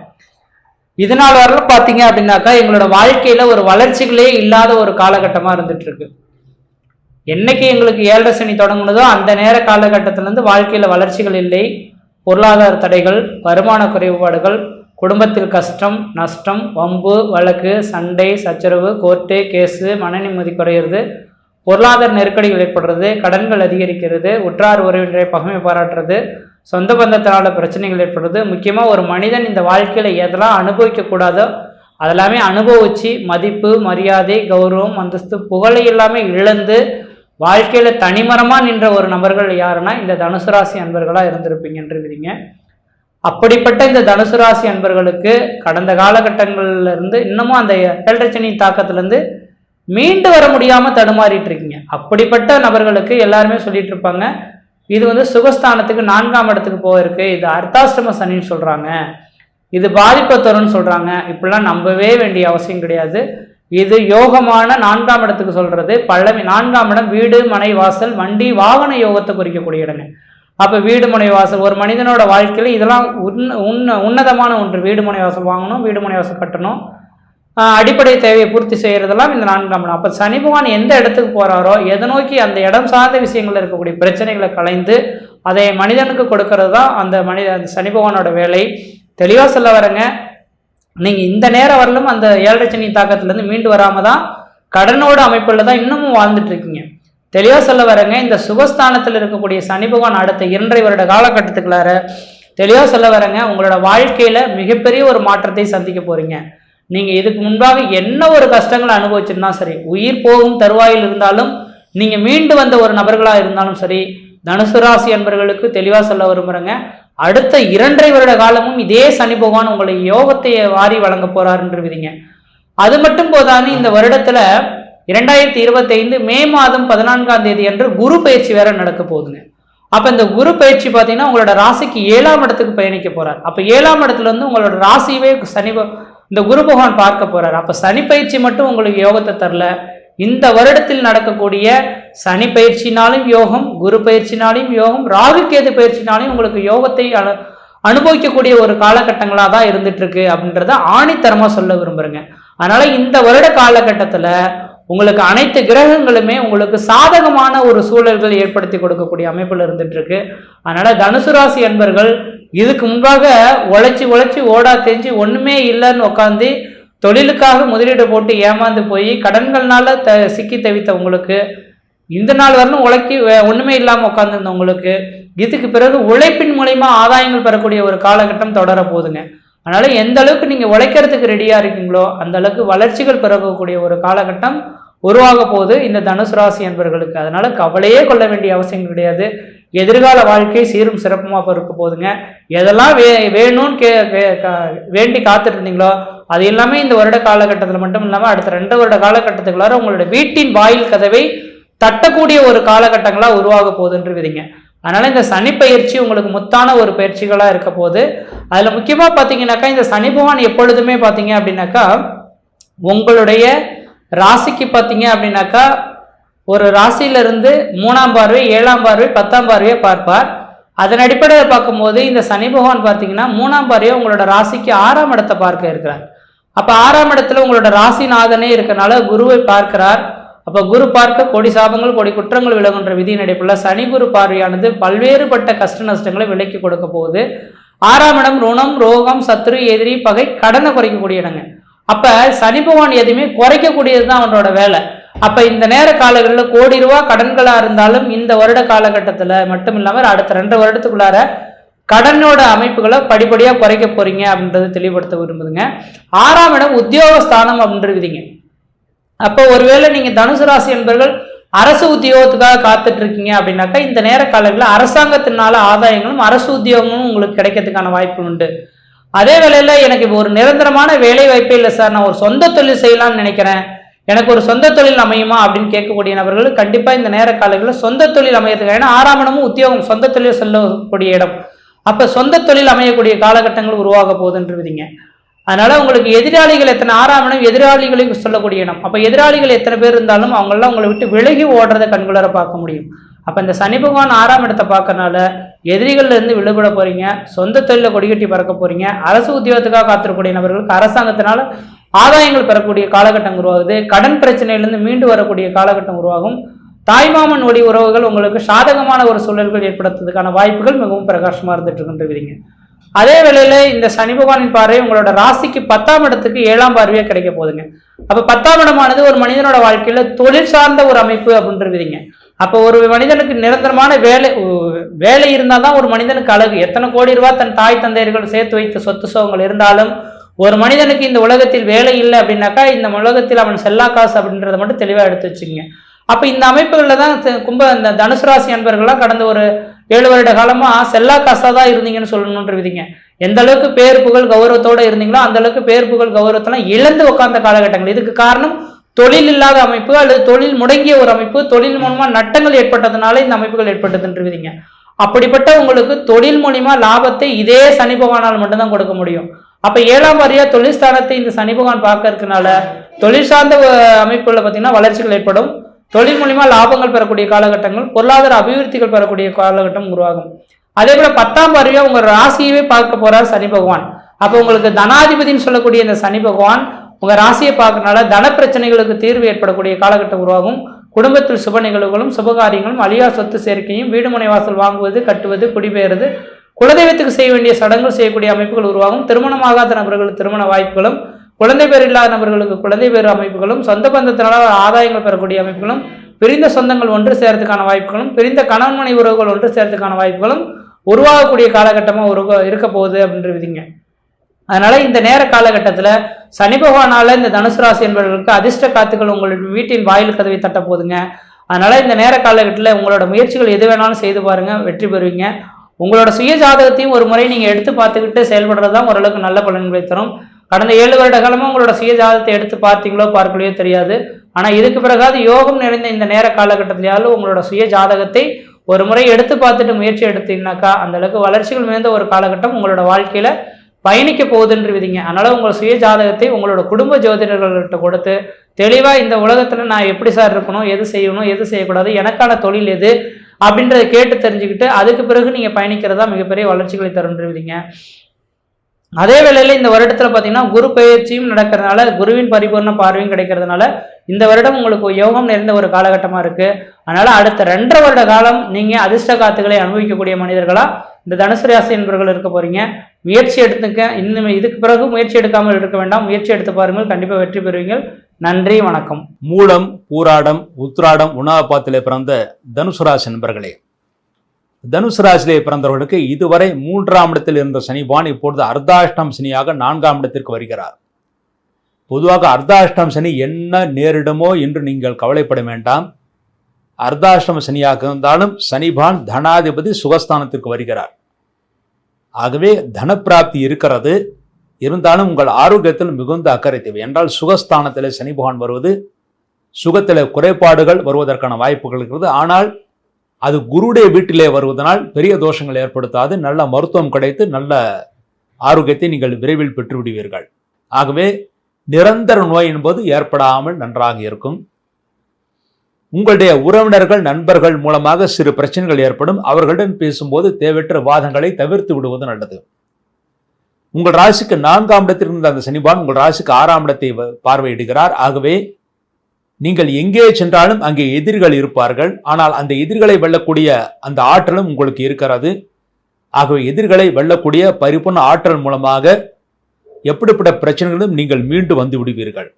இதனால் வரல பார்த்தீங்க அப்படின்னாக்கா எங்களோட வாழ்க்கையில் ஒரு வளர்ச்சிகளே இல்லாத ஒரு காலகட்டமாக இருந்துட்டு இருக்கு. என்னைக்கு எங்களுக்கு 7.5 சனி தொடங்குனதோ அந்த நேர காலகட்டத்திலேருந்து வாழ்க்கையில் வளர்ச்சிகள் இல்லை, பொருளாதார தடைகள், வருமான குறைபாடுகள், குடும்பத்தில் கஷ்டம், நஷ்டம், வம்பு, வழக்கு, சண்டை, சச்சரவு, கோர்ட்டு, கேஸு, மன நிம்மதி குறையிறது, பொருளாதார நெருக்கடிகள் ஏற்படுறது, கடன்கள் அதிகரிக்கிறது, உற்றார் உறவினரை பகைமை பாராட்டுறது, சொந்த பந்தத்தினால பிரச்சனைகள் ஏற்படுறது. முக்கியமாக ஒரு மனிதன் இந்த வாழ்க்கையில் எதெல்லாம் அனுபவிக்கக்கூடாதோ அதெல்லாமே அனுபவிச்சு மதிப்பு, மரியாதை, கௌரவம், அந்தஸ்து, புகழை எல்லாமே இழந்து வாழ்க்கையில் தனிமரமாக நின்ற ஒரு நபர்கள் யாருன்னா இந்த தனுசு ராசி அன்பர்களாக இருந்திருப்பீங்கன்றீங்க. அப்படிப்பட்ட இந்த தனுசு ராசி அன்பர்களுக்கு கடந்த காலகட்டங்கள்ல இருந்து இன்னமும் அந்த 7.5 சனி தாக்கத்திலேருந்து மீண்டு வர முடியாமல் தடுமாறிட்டு இருக்கீங்க. அப்படிப்பட்ட நபர்களுக்கு எல்லாருமே சொல்லிட்டு இருப்பாங்க, இது சுகஸ்தானத்துக்கு 4ஆம் இடத்துக்கு போயிருக்கு, இது அர்த்தாஷ்டம சனின்னு சொல்றாங்க, இது பாதிப்பை தரும்னு சொல்றாங்க. இப்படிலாம் நம்பவே வேண்டிய அவசியம் கிடையாது. இது யோகமான 4ஆம் இடத்துக்கு சொல்றது. 4ஆம் இடம் வீடு, மனை, வாசல், வண்டி, வாகன யோகத்தை குறிக்கக்கூடிய இடங்க. அப்ப வீடு, மனை, வாசல் ஒரு மனிதனோட வாழ்க்கையில இதெல்லாம் உன்னதமான ஒன்று. வீடு, மனை, வாசல் வாங்கணும், வீடு, மனை, வாசல் கட்டணும், அடிப்படை தேவையை பூர்த்தி செய்யறதெல்லாம் இந்த 4ஆம் இடம். அப்ப சனி பகவான் எந்த இடத்துக்கு போறாரோ எதை நோக்கி அந்த இடம் சார்ந்த விஷயங்கள் இருக்கக்கூடிய பிரச்சனைகளை களைந்து அதை மனிதனுக்கு கொடுக்கறது தான் அந்த சனி பகவானோட வேலை. தெளிவா சொல்ல வரங்க, நீங்க இந்த நேரம் வரலும் அந்த 7.5 சனி தாக்கத்திலிருந்து மீண்டு வராம தான் கடனோட அமைப்புல தான் இன்னமும் வாழ்ந்துட்டு இருக்கீங்க. தெளிவா சொல்ல வரங்க, இந்த சுகஸ்தானத்தில் இருக்கக்கூடிய சனி பகவான் அடுத்த 2.5 வருட காலகட்டத்துக்குள்ளார தெளிவா சொல்ல வரங்க, உங்களோட வாழ்க்கையில மிகப்பெரிய ஒரு மாற்றத்தை சந்திக்க போறீங்க. நீங்க இதுக்கு முன்பாக என்ன ஒரு கஷ்டங்களை அனுபவிச்சிருந்தா சரி, உயிர் போகும் தருவாயில் இருந்தாலும் நீங்க மீண்டு வந்த ஒரு நபர்களா இருந்தாலும் சரி, தனுசு ராசி அன்பர்களுக்கு தெளிவா சொல்ல விரும்புறேங்க, அடுத்த 2.5 வருட காலமும் இதே சனி பகவான் உங்களை யோகத்தை வாரி வழங்க போறாருன்றீங்க. அது மட்டும் போதான்னு இந்த வருடத்துல 2025 மே மாதம் 14ஆம் தேதி அன்று குரு பயிற்சி வேற நடக்க போகுதுங்க. அப்ப இந்த குரு பயிற்சி பார்த்தீங்கன்னா உங்களோட ராசிக்கு 7ஆம் இடத்துக்கு பயணிக்க போறார். அப்ப 7ஆம் இடத்துல உங்களோட ராசியவே இந்த குரு பகவான் பார்க்க போறார். அப்ப சனி பயிற்சி மட்டும் உங்களுக்கு யோகத்தை தரல, இந்த வருடத்தில் நடக்கக்கூடிய சனி பயிற்சினாலும் யோகம், குரு பயிற்சினாலும் யோகம், ராகு கேது பயிற்சினாலும் உங்களுக்கு யோகத்தை அனுபவிக்கக்கூடிய ஒரு காலகட்டங்களா தான் இருந்துட்டு இருக்கு அப்படின்றத ஆணித்தரமா சொல்ல விரும்புறேங்க. அதனால இந்த வருட காலகட்டத்துல உங்களுக்கு அனைத்து கிரகங்களுமே உங்களுக்கு சாதகமான ஒரு சூழல்கள் ஏற்படுத்தி கொடுக்கக்கூடிய அமைப்புல இருந்துட்டு இருக்கு. அதனால தனுசு ராசி அன்பர்கள் இதுக்கு முன்பாக உழைச்சி ஓடா தெரிஞ்சு ஒண்ணுமே இல்லைன்னு உட்காந்து தொழிலுக்காக முதலீடு போட்டு ஏமாந்து போய் கடன்கள்னால சிக்கி தவித்த உங்களுக்கு, இந்த நாள் வரணும் உழைக்கி ஒண்ணுமே இல்லாம உட்காந்துருந்த உங்களுக்கு, இதுக்கு பிறகு உழைப்பின் மூலயமா ஆதாயங்கள் பெறக்கூடிய ஒரு காலகட்டம் தொடர போகுதுங்க. அதனால எந்த அளவுக்கு நீங்க உழைக்கிறதுக்கு ரெடியா இருக்கீங்களோ அந்த அளவுக்கு வளர்ச்சிகள் பெறக்கூடிய ஒரு காலகட்டம் உருவாக போகுது இந்த தனுசு ராசி என்பவர்களுக்கு. அதனால கவலையே கொள்ள வேண்டிய அவசியம் கிடையாது. எதிர்கால வாழ்க்கை சீரும் சிறப்புமாக இருக்க போகுதுங்க. எதெல்லாம் வேணும்னு வேண்டி காத்துட்டு இருந்தீங்களோ அது எல்லாமே இந்த வருட காலகட்டத்தில் மட்டும் இல்லாமல் அடுத்த 2 வருட காலகட்டத்துக்குள்ளார உங்களோட வீட்டின் வாயில் கதவை தட்டக்கூடிய ஒரு காலகட்டங்களாக உருவாக போகுதுன்றீங்க. அதனால இந்த சனி பயிற்சி உங்களுக்கு முத்தான ஒரு பயிற்சிகளாக இருக்க போகுது. அதில் முக்கியமாக பார்த்தீங்கன்னாக்கா இந்த சனி பகவான் எப்பொழுதுமே பார்த்தீங்க அப்படின்னாக்கா உங்களுடைய ராசிக்கு பார்த்தீங்க அப்படின்னாக்கா ஒரு ராசியிலிருந்து 3ஆம் பார்வை, 7ஆம் பார்வை, 10ஆம் பார்வையை பார்ப்பார். அதன் அடிப்படையில் பார்க்கும்போது இந்த சனி பகவான் பார்த்தீங்கன்னா 3ஆம் பார்வையை உங்களோட ராசிக்கு 6ஆம் இடத்தை பார்க்க இருக்கிறார். அப்போ 6ஆம் இடத்துல உங்களோட ராசிநாதனே இருக்கனால குருவை பார்க்கிறார். அப்போ குரு பார்க்க கோடி சாபங்கள் கோடி குற்றங்கள் விலகுன்ற விதியின் அடிப்படையில் சனி குரு பார்வையானது பல்வேறுபட்ட கஷ்ட நஷ்டங்களை விலக்கி கொடுக்க போகுது. 6ஆம் இடம் ருணம், ரோகம், சத்ரு, எதிரி, பகை, கடனை குறைக்கக்கூடிய இடங்க. அப்ப சனி பகவான் எதுவுமே குறைக்கக்கூடியது தான் அவனோட வேலை. அப்ப இந்த நேர காலங்களில் கோடி ரூபாய் கடன்களா இருந்தாலும் இந்த வருட காலகட்டத்தில் மட்டும் இல்லாமல் அடுத்த 2 வருடத்துக்குள்ளார கடனோட அமைப்புகளை படிப்படியாக குறைக்க போறீங்க அப்படின்றது தெளிவுபடுத்த விரும்புதுங்க. 6ஆம் இடம் உத்தியோகஸ்தானம் அப்படின்றது விதிங்க. அப்போ ஒருவேளை நீங்க தனுசு ராசி என்பவர்கள் அரசு உத்தியோகத்துக்காக காத்துட்டு இருக்கீங்க அப்படின்னாக்கா இந்த நேர காலங்களில் அரசாங்கத்தினால ஆதாயங்களும் அரசு உத்தியோகமும் உங்களுக்கு கிடைக்கிறதுக்கான வாய்ப்பு உண்டு. அதே வேளையில எனக்கு இப்போ ஒரு நிரந்தரமான வேலை வாய்ப்பே இல்லை சார், நான் ஒரு சொந்த தொழில் செய்யலாம்னு நினைக்கிறேன், எனக்கு ஒரு சொந்த தொழில் அமையுமா அப்படின்னு கேட்கக்கூடிய நபர்கள் கண்டிப்பா இந்த நேர காலங்களில் சொந்த தொழில் அமையறதுக்கு, ஏன்னா 6ஆம் இடமும் உத்தியோகம் சொந்த தொழில் செல்லக்கூடிய இடம். அப்ப சொந்த தொழில் அமையக்கூடிய காலகட்டங்கள் உருவாக போகுதுன்னு விதிங்க. அதனால உங்களுக்கு எதிராளிகள் எத்தனை, 6ஆம் இடம் எதிராளிகளுக்கு சொல்லக்கூடிய இடம். அப்ப எதிராளிகள் எத்தனை பேர் இருந்தாலும் அவங்களாம் உங்களை விட்டு விலகி ஓடுறத கண்குளர பார்க்க முடியும். அப்ப இந்த சனி பகவான் 6ஆம் இடத்தை பார்க்கறனால எதிரிகள்ல இருந்து விடுபட போறீங்க, சொந்த தொழில கொடிகட்டி பறக்க போறீங்க. அரசு உத்தியோகத்துக்காக காத்திருக்கக்கூடிய நபர்களுக்கு அரசாங்கத்தினால ஆதாயங்கள் பெறக்கூடிய காலகட்டம் உருவாகுது. கடன் பிரச்சனையிலிருந்து மீண்டு வரக்கூடிய காலகட்டம் உருவாகும். தாய்மாமன் வழி உறவுகள் உங்களுக்கு சாதகமான ஒரு சூழல்கள் ஏற்படுத்துறதுக்கான வாய்ப்புகள் மிகவும் பிரகாசமா இருந்துட்டு இருக்கின்றீங்க. அதே வேளையில இந்த சனி பகவானின் பார்வை உங்களோட ராசிக்கு 10ஆம் இடத்துக்கு 7ஆம் பார்வையா கிடைக்க போகுதுங்க. அப்ப 10ஆம் இடமானது ஒரு மனிதனோட வாழ்க்கையில தொழில் சார்ந்த ஒரு அமைப்பு அப்படின்றீங்க. அப்போ ஒரு மனிதனுக்கு நிரந்தரமான வேலை இருந்தால்தான் ஒரு மனிதனுக்கு அழகு. எத்தனை கோடி ரூபாய் தன் தாய் தந்தையர்கள் சேர்த்து வைத்த சொத்து சோகங்கள் இருந்தாலும் ஒரு மனிதனுக்கு இந்த உலகத்தில் வேலை இல்லை அப்படின்னாக்கா இந்த உலகத்தில் அவன் செல்லா காசு அப்படின்றத மட்டும் தெளிவாக எடுத்து வச்சுக்கோங்க. அப்போ இந்த அமைப்புகளில் தான் இந்த தனுசு ராசி அன்பர்கள்லாம் கடந்த ஒரு 7 வருட காலமா செல்லா காசா தான் இருந்தீங்கன்னு சொல்லணுன்ற விதிங்க. எந்த அளவுக்கு பேர் புகழ் கௌரவத்தோட இருந்தீங்களோ அந்த அளவுக்கு பேர் புகழ் கௌரவத்தெல்லாம் இழந்து உட்கார்ந்த காலகட்டங்கள். இதுக்கு காரணம் தொழில் இல்லாத அமைப்பு அல்லது தொழில் முடங்கிய ஒரு அமைப்பு, தொழில் மூலமா நட்டங்கள் ஏற்பட்டதுனால இந்த அமைப்புகள் ஏற்பட்டதுன்னு விதிங்க. அப்படிப்பட்ட உங்களுக்கு தொழில் மூலியமா லாபத்தை இதே சனி பகவானால் மட்டும்தான் கொடுக்க முடியும். அப்ப 7ஆம் வாரியா தொழில் ஸ்தானத்தை இந்த சனி பகவான் பார்க்க இருக்கனால தொழில் சார்ந்த அமைப்புல பார்த்தீங்கன்னா வளர்ச்சிகள் ஏற்படும். தொழில் மூலியமா லாபங்கள் பெறக்கூடிய காலகட்டங்கள், பொருளாதார அபிவிருத்திகள் பெறக்கூடிய காலகட்டம் உருவாகும். அதே போல 10ஆம் வாரியா உங்க ராசியவே பார்க்க போறார் சனி பகவான். அப்ப உங்களுக்கு தனாதிபதினு சொல்லக்கூடிய இந்த சனி பகவான் உங்க ராசியை பார்க்கறனால தன பிரச்சனைகளுக்கு தீர்வு ஏற்படக்கூடிய காலகட்டம் உருவாகும். குடும்பத்தில் சுப நிகழ்வுகளும் சுபகாரியங்களும், அழியா சொத்து சேர்க்கையும், வீடு மனை வாசல் வாங்குவது, கட்டுவது, குடிபெயர்வது, குலதெய்வத்துக்கு செய்ய வேண்டிய சடங்குகள் செய்யக்கூடிய அமைப்புகள் உருவாகும். திருமணமாகாத நபர்களுக்கு திருமண வாய்ப்புகளும், குழந்தை பேர் இல்லாத நபர்களுக்கு குழந்தை பேர் அமைப்புகளும், சொந்த பந்தத்தினால ஆதாயங்கள் பெறக்கூடிய அமைப்புகளும், பிரிந்த சொந்தங்கள் ஒன்று சேர்றதுக்கான வாய்ப்புகளும், பிரிந்த கணவன் மனை உறவுகள் ஒன்று சேர்றதுக்கான வாய்ப்புகளும் உருவாகக்கூடிய காலகட்டமாக இருக்க போகுது அப்படின்ற விதிங்க. அதனால இந்த நேர காலகட்டத்தில் சனி பகவானால இந்த தனுசு ராசி என்பவர்களுக்கு அதிர்ஷ்ட காத்துக்கள் உங்களுடைய வீட்டின் வாயில் கதவை தட்ட போதுங்க. அதனால இந்த நேர காலகட்டத்தில் உங்களோட முயற்சிகள் எது வேணாலும் செய்து பாருங்க, வெற்றி பெறுவீங்க. உங்களோட சுய ஜாதகத்தையும் ஒரு முறை நீங்க எடுத்து பார்த்துக்கிட்டு செயல்படுறது தான் ஓரளவுக்கு நல்ல பலன்களை தரும். கடந்த 7 வருட காலமா உங்களோட சுய ஜாதகத்தை எடுத்து பார்த்தீங்களோ பார்க்கலையோ தெரியாது. ஆனா இதுக்கு பிறகாது யோகம் நிறைந்த இந்த நேர காலகட்டத்திலேயாலும் உங்களோட சுய ஜாதகத்தை ஒரு முறை எடுத்து பார்த்துட்டு முயற்சி எடுத்தீங்கன்னாக்கா அந்த அளவுக்கு வளர்ச்சிகள் மிகுந்த ஒரு காலகட்டம் உங்களோட வாழ்க்கையில பயணிக்க போகுதுன்னு விதிங்க. அதனால உங்கள் சுய ஜாதகத்தை உங்களோட குடும்ப ஜோதிடர்கள்கிட்ட கொடுத்து தெளிவா இந்த உலகத்துல நான் எப்படி சார் இருக்கணும், எது செய்யணும், எது செய்யக்கூடாது, எனக்கான தொழில் எது அப்படின்றத கேட்டு தெரிஞ்சுக்கிட்டு அதுக்கு பிறகு நீங்க பயணிக்கிறதா மிகப்பெரிய வளர்ச்சிகளை தருன்னு விதிங்க. அதே வேளையில இந்த வருடத்துல பாத்தீங்கன்னா குரு பயிற்சியும் நடக்கிறதுனால, குருவின் பரிபூர்ண பார்வையும் கிடைக்கிறதுனால இந்த வருடம் உங்களுக்கு யோகம் நிறைந்த ஒரு காலகட்டமா இருக்கு. அதனால அடுத்த 2.5 வருட காலம் நீங்க அதிர்ஷ்ட காத்துக்களை அனுபவிக்கக்கூடிய மனிதர்களா இந்த தனுசு ராசி என்பவர்கள் இருக்க போறீங்க. முயற்சி எடுத்துக்க. இன்னும் இதுக்கு பிறகு முயற்சி எடுக்காமல் இருக்க வேண்டாம், முயற்சி எடுத்து பாருங்கள், கண்டிப்பா வெற்றி பெறுவீங்கள். நன்றி, வணக்கம். மூலம், பூராடம், உத்திராடம், உணாபாத்திலே பிறந்த தனுசு ராசி நண்பர்களே, தனுசு ராசியிலே பிறந்தவர்களுக்கு இதுவரை 3ஆம் இடத்தில் இருந்த சனிபான் இப்பொழுது அர்த்தாஷ்டம் சனியாக 4ஆம் இடத்திற்கு வருகிறார். பொதுவாக அர்த்தாஷ்டம் சனி என்ன நேரிடுமோ என்று நீங்கள் கவலைப்பட வேண்டாம். அர்த்தாஷ்டம சனியாக இருந்தாலும் சனிபான் தனாதிபதி சுகஸ்தானத்திற்கு வருகிறார். ஆகவே தனப்பிராப்தி இருக்கிறது. இருந்தாலும் உங்கள் ஆரோக்கியத்தில் மிகுந்த அக்கறை தேவை. என்றால் சுகஸ்தானத்தில் சனி பகவான் வருவது சுகத்தில் குறைபாடுகள் வருவதற்கான வாய்ப்புகள் இருக்கிறது. ஆனால் அது குருடைய வீட்டிலே வருவதனால் பெரிய தோஷங்கள் ஏற்படுத்தாது. நல்ல மருத்துவம் கிடைத்து நல்ல ஆரோக்கியத்தை நீங்கள் விரைவில் பெற்று விடுவீர்கள். ஆகவே நிரந்தர நோய் என்பது ஏற்படாமல் நன்றாக இருக்கும். உங்களுடைய உறவினர்கள் நண்பர்கள் மூலமாக சிறு பிரச்சனைகள் ஏற்படும். அவர்களுடன் பேசும்போது தேவையற்ற வாதங்களை தவிர்த்து விடுவது நல்லது. உங்கள் ராசிக்கு 4ஆம் இடத்தில் இருந்த அந்த சனிபான் உங்கள் ராசிக்கு 6ஆம் இடத்தை பார்வையிடுகிறார். ஆகவே நீங்கள் எங்கே சென்றாலும் அங்கே எதிரிகள் இருப்பார்கள். ஆனால் அந்த எதிரிகளை வெல்லக்கூடிய அந்த ஆற்றலும் உங்களுக்கு இருக்கிறது. ஆகவே எதிரிகளை வெல்லக்கூடிய பரிபூர்ண ஆற்றல் மூலமாக எப்படிப்பட்ட பிரச்சனைகளும் நீங்கள் மீண்டு வந்து விடுவீர்கள்.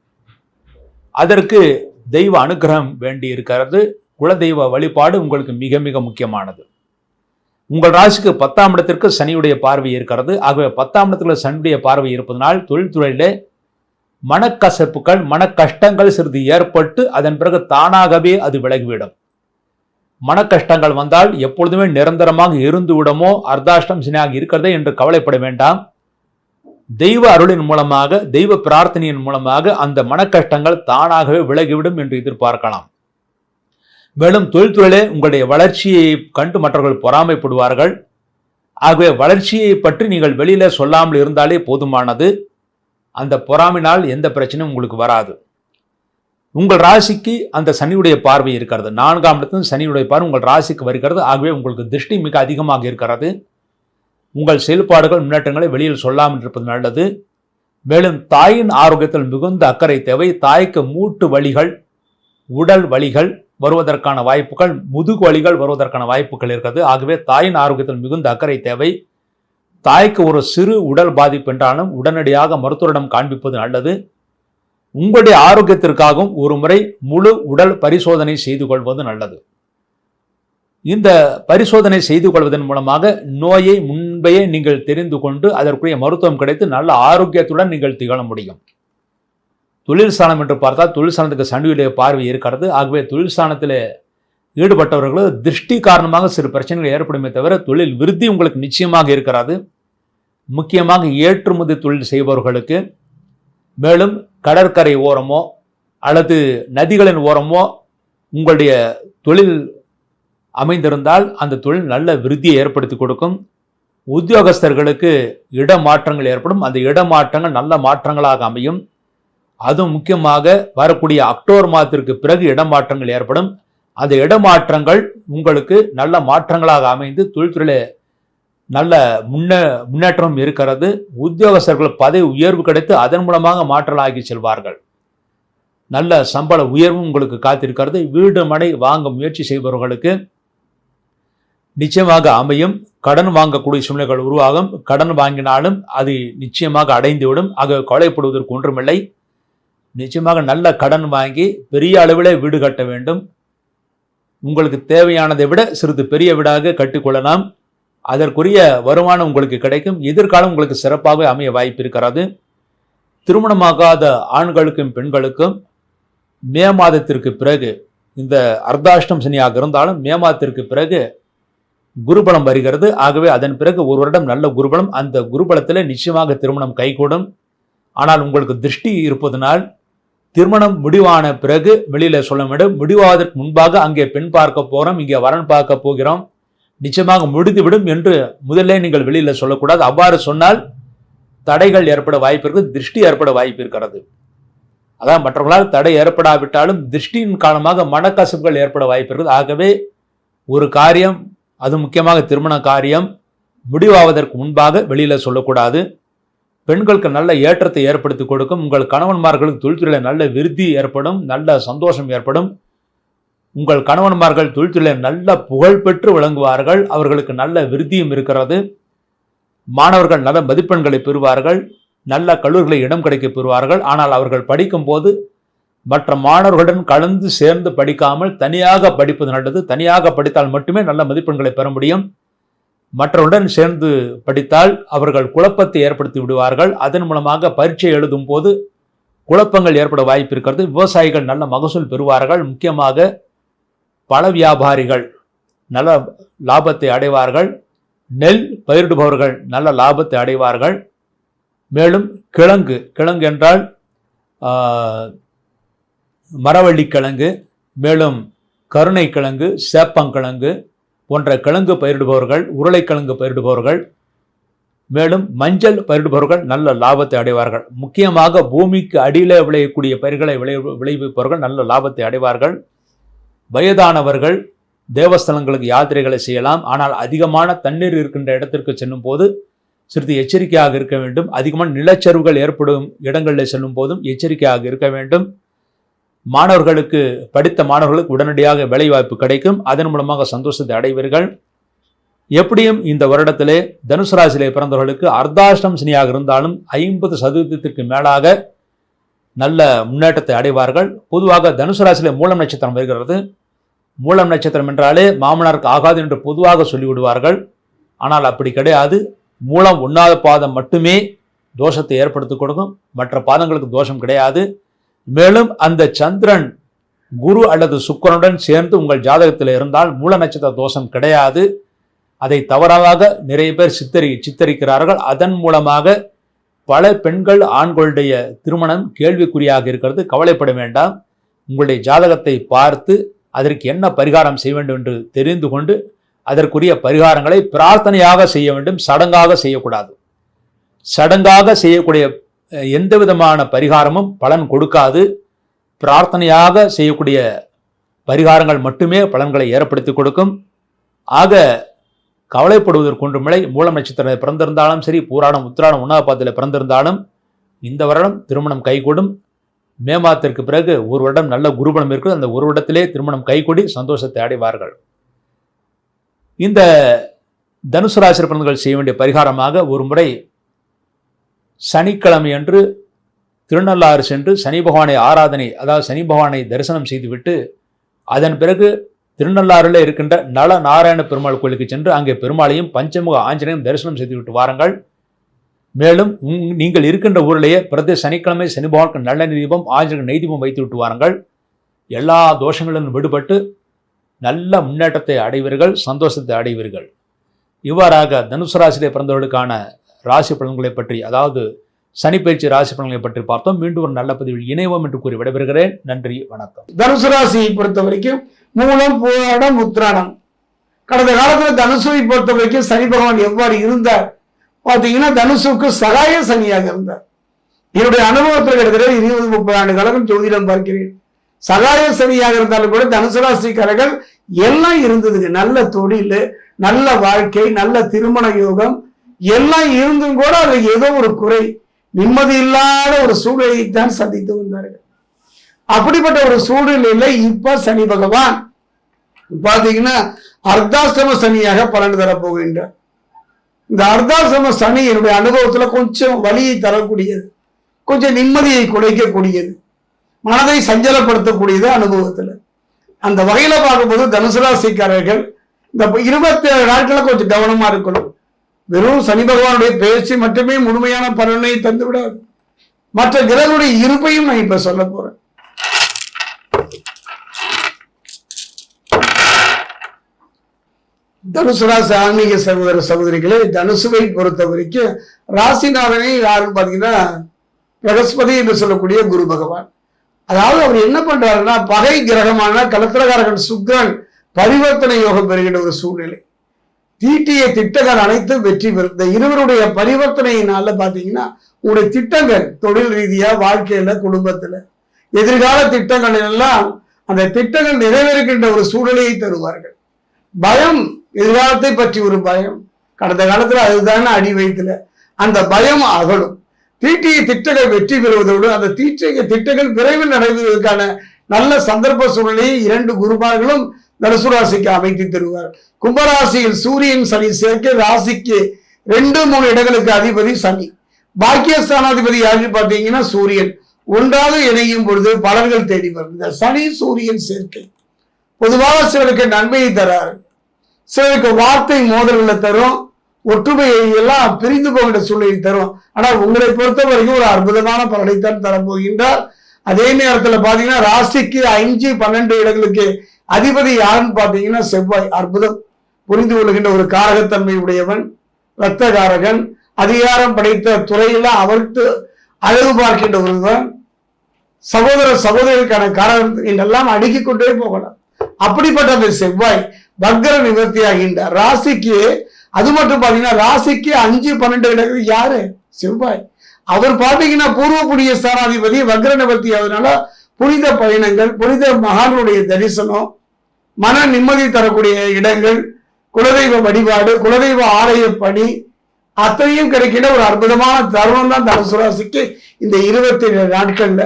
அதற்கு தெய்வ அனுகிரகம் வேண்டி இருக்கிறது. குலதெய்வ வழிபாடு உங்களுக்கு மிக மிக முக்கியமானது. உங்கள் ராசிக்கு 10ஆம் இடத்திற்கு சனியுடைய பார்வை இருக்கிறது. ஆகவே 10ஆம் இடத்துல சனியுடைய பார்வை இருப்பதனால் தொழில்துறையிலே மனக்கசப்புகள் மன கஷ்டங்கள் சிறிது ஏற்பட்டு அதன் பிறகு தானாகவே அது விலகிவிடும். மன கஷ்டங்கள் வந்தால் எப்பொழுதுமே நிரந்தரமாக இருந்து விடுமோ அர்த்தாஷ்டம் சனியாக இருக்கிறதே என்று கவலைப்பட வேண்டாம். தெய்வ அருளின் மூலமாக தெய்வ பிரார்த்தனையின் மூலமாக அந்த மன கஷ்டங்கள் தானாகவே விலகிவிடும் என்று எதிர்பார்க்கலாம். மேலும் தொழில்துறையிலே உங்களுடைய வளர்ச்சியை கண்டு மற்றவர்கள் பொறாமைப்படுவார்கள். ஆகவே வளர்ச்சியை பற்றி நீங்கள் வெளியில சொல்லாமல் இருந்தாலே போதுமானது. அந்த பொறாமையினால் எந்த பிரச்சனையும் உங்களுக்கு வராது. உங்கள் ராசிக்கு அந்த சனியுடைய பார்வை இருக்கிறது. 4ஆம் இடத்தில் சனியுடைய பார்வை உங்கள் ராசிக்கு வருகிறது. ஆகவே உங்களுக்கு திருஷ்டி மிக அதிகமாக இருக்கிறது. உங்கள் செயல்பாடுகள் முன்னேற்றங்களை வெளியில் சொல்லாமல் இருப்பது நல்லது. மேலும் தாயின் ஆரோக்கியத்தில் மிகுந்த அக்கறை தேவை. தாய்க்கு மூட்டு வலிகள் உடல் வலிகள் வருவதற்கான வாய்ப்புகள் முதுகு வலிகள் வருவதற்கான வாய்ப்புகள் இருக்கிறது. ஆகவே தாயின் ஆரோக்கியத்தில் மிகுந்த அக்கறை தேவை. தாய்க்கு ஒரு சிறு உடல் பாதிப்பு என்றாலும் உடனடியாக மருத்துவரிடம் காண்பிப்பது நல்லது. உங்களுடைய ஆரோக்கியத்திற்காகவும் ஒரு முறை முழு உடல் பரிசோதனை செய்து கொள்வது நல்லது. இந்த பரிசோதனை செய்து கொள்வதன் மூலமாக நோயை முன்பே நீங்கள் தெரிந்து கொண்டு அதற்குரிய மருத்துவம் கிடைத்து நல்ல ஆரோக்கியத்துடன் நீங்கள் திகழ முடியும். தொழில் ஸ்தானம் என்று பார்த்தால் தொழில் ஸ்தானத்துக்கு சனியுடைய பார்வை இருக்கிறது. ஆகவே தொழில் ஸ்தானத்தில் ஈடுபட்டவர்கள் திருஷ்டி காரணமாக சிறு பிரச்சனைகள் ஏற்படுமே தவிர தொழில் விருத்தி உங்களுக்கு நிச்சயமாக இருக்கிறது. முக்கியமாக ஏற்றுமதி தொழில் செய்பவர்களுக்கு, மேலும் கடற்கரை ஓரமோ அல்லது நதிகளின் ஓரமோ உங்களுடைய தொழில் அமைந்திருந்தால் அந்த தொழில் நல்ல விருத்தியை ஏற்படுத்தி கொடுக்கும். உத்தியோகஸ்தர்களுக்கு இடமாற்றங்கள் ஏற்படும். அந்த இடமாற்றங்கள் நல்ல மாற்றங்களாக அமையும். அதுவும் முக்கியமாக வரக்கூடிய அக்டோபர் மாதத்திற்கு பிறகு இடமாற்றங்கள் ஏற்படும். அந்த இடமாற்றங்கள் உங்களுக்கு நல்ல மாற்றங்களாக அமைந்து தொழில்துறையில நல்ல முன்னேற்றம் இருக்கிறது. உத்தியோகஸ்தர்கள் பதவி உயர்வு கிடைத்து அதன் மூலமாக மாற்றலாகி செல்வார்கள். நல்ல சம்பள உயர்வும் உங்களுக்கு காத்திருக்கிறது. வீடு மனை வாங்க முயற்சி செய்பவர்களுக்கு நிச்சயமாக அமையும். கடன் வாங்கக்கூடிய சூழ்நிலைகள் உருவாகும். கடன் வாங்கினாலும் அது நிச்சயமாக அடைந்துவிடும். ஆக கவலைப்படுவதற்கு ஒன்றுமில்லை. நிச்சயமாக நல்ல கடன் வாங்கி பெரிய அளவில் வீடு கட்ட வேண்டும். உங்களுக்கு தேவையானதை விட சிறிது பெரிய வீடாக கட்டிக்கொள்ளலாம். அதற்குரிய வருமானம் உங்களுக்கு கிடைக்கும். எதிர்காலம் உங்களுக்கு சிறப்பாக அமைய வாய்ப்பு இருக்கிறது. திருமணமாகாத ஆண்களுக்கும் பெண்களுக்கும் மே மாதத்திற்கு பிறகு, இந்த அர்த்தாஷ்டம் சனியாக இருந்தாலும் மே மாதத்திற்கு பிறகு குருபலம் வருகிறது. ஆகவே அதன் பிறகு ஒரு வருடம் நல்ல குருபலம். அந்த குருபலத்தில் நிச்சயமாக திருமணம் கைகூடும். ஆனால் உங்களுக்கு திருஷ்டி இருப்பதனால் திருமணம் முடிவான பிறகு வெளியில சொல்ல வேண்டும். முடிவாவதற்கு முன்பாக அங்கே பெண் பார்க்க போகிறோம், இங்கே வரன் பார்க்க போகிறோம், நிச்சயமாக முடிந்துவிடும் என்று முதல்ல நீங்கள் வெளியில சொல்லக்கூடாது. அவ்வாறு சொன்னால் தடைகள் ஏற்பட வாய்ப்பு இருக்குது, திருஷ்டி ஏற்பட வாய்ப்பு இருக்கிறது. அதான் மற்றவர்களால் தடை ஏற்படாவிட்டாலும் திருஷ்டியின் காரணமாக மனக்கசப்புகள் ஏற்பட வாய்ப்பு இருக்குது. ஆகவே ஒரு காரியம், அது முக்கியமாக திருமண காரியம், முடிவாவதற்கு முன்பாக வெளியில சொல்லக்கூடாது. பெண்களுக்கு நல்ல ஏற்றத்தை ஏற்படுத்தி கொடுக்கும். உங்கள் கணவன்மார்களுக்கு தொழில்துறையில் நல்ல விருத்தி ஏற்படும், நல்ல சந்தோஷம் ஏற்படும். உங்கள் கணவன்மார்கள் தொழில்துறையில் நல்ல புகழ் பெற்று விளங்குவார்கள். அவர்களுக்கு நல்ல விருத்தியும் இருக்கிறது. மாணவர்கள் நல்ல மதிப்பெண்களை பெறுவார்கள். நல்ல கல்லூரிகளை இடம் கிடைக்க பெறுவார்கள். ஆனால் அவர்கள் படிக்கும் போது மற்ற மாணவர்களுடன் கலந்து சேர்ந்து படிக்காமல் தனியாக படிப்பது நல்லது. தனியாக படித்தால் மட்டுமே நல்ல மதிப்பெண்களை பெற முடியும். மற்றவருடன் சேர்ந்து படித்தால் அவர்கள் குழப்பத்தை ஏற்படுத்தி விடுவார்கள். அதன் மூலமாக பரீட்சை எழுதும் போது குழப்பங்கள் ஏற்பட வாய்ப்பு இருக்கிறது. விவசாயிகள் நல்ல மகசூல் பெறுவார்கள். முக்கியமாக பழ வியாபாரிகள் நல்ல லாபத்தை அடைவார்கள். நெல் பயிரிடுபவர்கள் நல்ல லாபத்தை அடைவார்கள். மேலும் கிழங்கு என்றால் மரவள்ளி கிழங்கு, மேலும் கருணை கிழங்கு, சேப்பங்கிழங்கு போன்ற கிழங்கு பயிரிடுபவர்கள், உருளைக்கிழங்கு பயிரிடுபவர்கள், மேலும் மஞ்சள் பயிரிடுபவர்கள் நல்ல லாபத்தை அடைவார்கள். முக்கியமாக பூமிக்கு அடியில் விளையக்கூடிய பயிர்களை விளைவிப்பவர்கள் நல்ல லாபத்தை அடைவார்கள். வயதானவர்கள் தேவஸ்தலங்களுக்கு யாத்திரைகளை செய்யலாம். ஆனால் அதிகமான தண்ணீர் இருக்கின்ற இடத்திற்கு செல்லும் போது சிறிது எச்சரிக்கையாக இருக்க வேண்டும். அதிகமான நிலச்சரிவுகள் ஏற்படும் இடங்களில் செல்லும் போதும் எச்சரிக்கையாக இருக்க வேண்டும். மாணவர்களுக்கு, படித்த மாணவர்களுக்கு உடனடியாக வேலைவாய்ப்பு கிடைக்கும். அதன் மூலமாக சந்தோஷத்தை அடைவீர்கள். எப்படியும் இந்த வருடத்திலே தனுசு ராசியிலே பிறந்தவர்களுக்கு அர்த்தாஷ்டம் சனியாக இருந்தாலும் 50% மேலாக நல்ல முன்னேற்றத்தை அடைவார்கள். பொதுவாக தனுசு ராசியிலே மூலம் நட்சத்திரம் வருகிறது. மூலம் நட்சத்திரம் என்றாலே மாமனாருக்கு ஆகாது என்று பொதுவாக சொல்லிவிடுவார்கள். ஆனால் அப்படி கிடையாது. மூலம் 1வது பாதம் மட்டுமே தோஷத்தை ஏற்படுத்தி கொடுக்கும். மற்ற பாதங்களுக்கு தோஷம் கிடையாது. மேலும் அந்த சந்திரன் குரு அல்லது சுக்கிரனுடன் சேர்ந்து உங்கள் ஜாதகத்தில் இருந்தால் மூல நட்சத்திர தோஷம் கிடையாது. அதை தவறாக நிறைய பேர் சித்தரிக்கிறார்கள். அதன் மூலமாக பல பெண்கள், ஆண்களுடைய திருமணம் கேள்விக்குறியாக இருக்கிறது. கவலைப்பட வேண்டாம். உங்களுடைய ஜாதகத்தை பார்த்து அதற்கு என்ன பரிகாரம் செய்ய வேண்டும் என்று தெரிந்து கொண்டு அதற்குரிய பரிகாரங்களை பிரார்த்தனையாக செய்ய வேண்டும். சடங்காக செய்யக்கூடாது. சடங்காக செய்யக்கூடிய எந்த விதமான பரிகாரமும் பலன் கொடுக்காது. பிரார்த்தனையாக செய்யக்கூடிய பரிகாரங்கள் மட்டுமே பலன்களை ஏற்படுத்தி கொடுக்கும். ஆக கவலைப்படுவதற்கு ஒன்றுமில்லை. மூலம் நட்சத்திரம் பிறந்திருந்தாலும் சரி, பூராடம், உத்திராடம், 1வது பாதத்தில் பிறந்திருந்தாலும் இந்த வருடம் திருமணம் கைகூடும். மே மாதத்திற்கு பிறகு ஒரு வருடம் நல்ல குருபலம் இருக்குது. அந்த ஒரு வருடத்திலே திருமணம் கைகூடி சந்தோஷத்தை அடைவார்கள். இந்த தனுசு ராசி பிறந்தவர்கள் செய்ய வேண்டிய பரிகாரமாக ஒரு முறை சனிக்கிழமை அன்று திருநள்ளாறு சென்று சனி பகவானை ஆராதனை, அதாவது சனி பகவானை தரிசனம் செய்துவிட்டு அதன் பிறகு திருநள்ளாறில் இருக்கின்ற நல நாராயண பெருமாள் கோயிலுக்கு சென்று அங்கே பெருமாளையும் பஞ்சமுக ஆஞ்சநேயம் தரிசனம் செய்துவிட்டு வாருங்கள். மேலும் நீங்கள் இருக்கின்ற ஊரிலேயே பிரதி சனிக்கிழமை சனி பகவானுக்கு நல்ல தீபம், ஆஞ்சநேயர் நெய் தீபம் வைத்து விட்டு வாருங்கள். எல்லா தோஷங்களிலும் விடுபட்டு நல்ல முன்னேற்றத்தை அடைவீர்கள், சந்தோஷத்தை அடைவீர்கள். இவ்வாறாக தனுசு ராசியிலே பிறந்தவர்களுக்கான ராசி பலன்களை பற்றி, அதாவது சனிப்பயிற்சி ராசி பலன்களை பற்றி பார்த்தோம். மீண்டும் ஒரு நல்ல பதிவில் இணைவோம் என்று கூறி விடைபெறுகிறேன். நன்றி, வணக்கம். தனுசு ராசியை பொறுத்த வரைக்கும் மூலம், பூராடம், உத்திராடம். கடந்த காலத்தில் தனுசுவை பொறுத்த வரைக்கும் சனி பகவான் எவ்வாறு இருந்தார் பார்த்தீங்கன்னா, தனுசுக்கு சகாய சனியாக இருந்தார். என்னுடைய அனுபவத்தில் கிட்டத்தட்ட 20-30 ஆண்டு காலம் ஜோதிடம் பார்க்கிறேன். சகாய சனியாக இருந்தாலும் கூட தனுசு ராசிக்காரர்கள் எல்லாம் இருந்ததுங்க. நல்ல தொழில், நல்ல வாழ்க்கை, நல்ல திருமண யோகம் எல்லாம் இருந்தும் கூட அது ஏதோ ஒரு குறை, நிம்மதி இல்லாத ஒரு சூழ்நிலையைத்தான் சந்தித்து வந்தார்கள். அப்படிப்பட்ட ஒரு சூழ்நிலையில இப்ப சனி பகவான் பாத்தீங்கன்னா அர்த்தாஷ்டம சனியாக பலன் தரப்போகின்றார். இந்த அர்த்தாஷ்டம சனி என்னுடைய அனுபவத்துல கொஞ்சம் வலியை தரக்கூடியது, கொஞ்சம் நிம்மதியை குலைக்கக்கூடியது, மனதை சஞ்சலப்படுத்தக்கூடியது அனுபவத்துல. அந்த வகையில பார்க்கும்போது தனுசு ராசிக்காரர்கள் இந்த 27 நாட்கள கொஞ்சம் கவனமா இருக்கணும். வெறும் சனி பகவானுடைய பேச்சு மட்டுமே முழுமையான பலனை தந்து விடாது. மற்ற கிரகங்களுடைய இருப்பையும் நான் இப்ப சொல்ல போறேன். தனுசு ராசி ஆன்மீக சகோதர சகோதரிகளே, தனுசுவை பொறுத்த வரைக்கும் ராசிநாதனை யாருன்னு பாத்தீங்கன்னா பிரகஸ்பதி என்று சொல்லக்கூடிய குரு பகவான். அதாவது அவர் என்ன பண்றாருன்னா, பகை கிரகமான கலத்திரகாரகன் சுக்கிரன் பரிவர்த்தனை யோகம் பெறுகின்ற ஒரு சூழ்நிலை. தீட்டிய திட்டங்கள் அனைத்து வெற்றி பெறும். இந்த இருவருடைய பரிவர்த்தனையினால பாத்தீங்கன்னா உங்களுடைய திட்டங்கள் தொழில் ரீதியா, வாழ்க்கையில, குடும்பத்துல, எதிர்கால திட்டங்கள் எல்லாம் அந்த திட்டங்கள் நிறைவேறுகின்ற ஒரு சூழ்நிலையை தருவார்கள். பயம், எதிர்காலத்தை பற்றி ஒரு பயம், கடந்த காலத்துல அதுதானே அடி வயிற்றுல, அந்த பயம் அகலும். தீட்டிய திட்டங்கள் வெற்றி பெறுவதோடு அந்த தீட்டிய திட்டங்கள் விரைவில் நடைபெறுவதற்கான நல்ல சந்தர்ப்ப சூழ்நிலையை 2 குருமார்களும் தனுசு ராசிக்கு அமைத்து தருவார். கும்பராசியில் சூரியன் சனி சேர்க்க ராசிக்கு 2-3 இடங்களுக்கு அதிபதி சனி. பாக்கியஸ்தானாதிபதி யாரு பார்த்தீங்கன்னா சூரியன். ஒன்றாக இணையும் பொழுது பலன்கள் தேடி வரும். இந்த சனி சூரியன் சேர்க்கை பொதுவாக சிலருக்கு நன்மையை தராரு, சிலருக்கு வார்த்தை மோதல்களை தரும், ஒற்றுமையை எல்லாம் பிரிந்து போகின்ற சூழ்நிலை தரும். ஆனால் உங்களை பொறுத்த வரைக்கும் ஒரு அற்புதமான பலனைத்தான் தரப்போகின்றார். அதே நேரத்தில் பாத்தீங்கன்னா ராசிக்கு 5-12 இடங்களுக்கு அதிபதி யாருன்னு பாத்தீங்கன்னா செவ்வாய். அற்புதம். புரிந்து கொள்கின்ற ஒரு காரகத்தன்மை உடையவன், இரத்தகாரகன், அதிகாரம் படைத்த துறையில அவருக்கு அழகு பார்க்கின்ற ஒருவன், சகோதர சகோதரிகளுக்கான காரகம் என்றெல்லாம் அடுக்கிக் கொண்டே போகலாம். அப்படிப்பட்ட அந்த செவ்வாய் வக்ர நிவர்த்தி ஆகின்றார் ராசிக்கு. அது மட்டும் பாத்தீங்கன்னா ராசிக்கு 5-12 இடங்கள் யாரு? செவ்வாய். அவர் பாத்தீங்கன்னா பூர்வ புண்ணிய ஸ்தானாதிபதி வக்ர நிவர்த்தி ஆகுதுனால புனித பயணங்கள், புனித மகான்களுடைய தரிசனம், மன நிம்மதி தரக்கூடிய இடங்கள், குலதெய்வ வழிபாடு, குலதெய்வ ஆலய பணி அத்தனையும் கிடைக்கிற ஒரு அற்புதமான தருணம் தான் தனுசு ராசிக்கு இந்த 27 நாட்கள்ல.